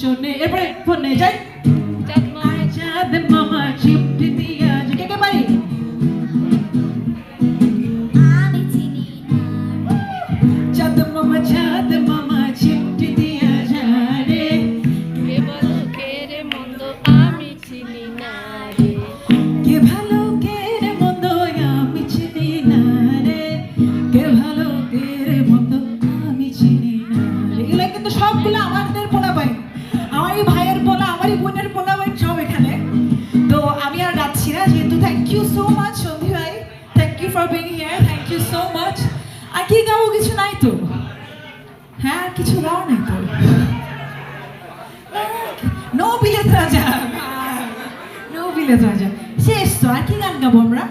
শোনে এরপরে ফোনে যাই চাঁদ মামা চিমটি দিয়া কে কে পারি চাঁদ মামা চিমটি দিয়া জানে কে বলো কে রে মন্দ আমি চিনি না রে কে ভালো কে রে মন্দ আমি চিনি না রে কে ভালো কে রে মন্দ আমি চিনি না রে এগুলো কিন্তু সবগুলো আমাদের পোলা ভাই আমারই ভাইয়ের পোলা আমারই বোনের পোলা ভাই সব এখানে তো আমি আর যাচ্ছি না যেহেতু thank you so much Sandhi ভাই thank you for being here thank you so much আর কি গাবো কিছু নাই তো হ্যাঁ আর কিছু গাও নাই তো নো বিলেত রাজা শেষ তো আর কি গান গাবো আমরা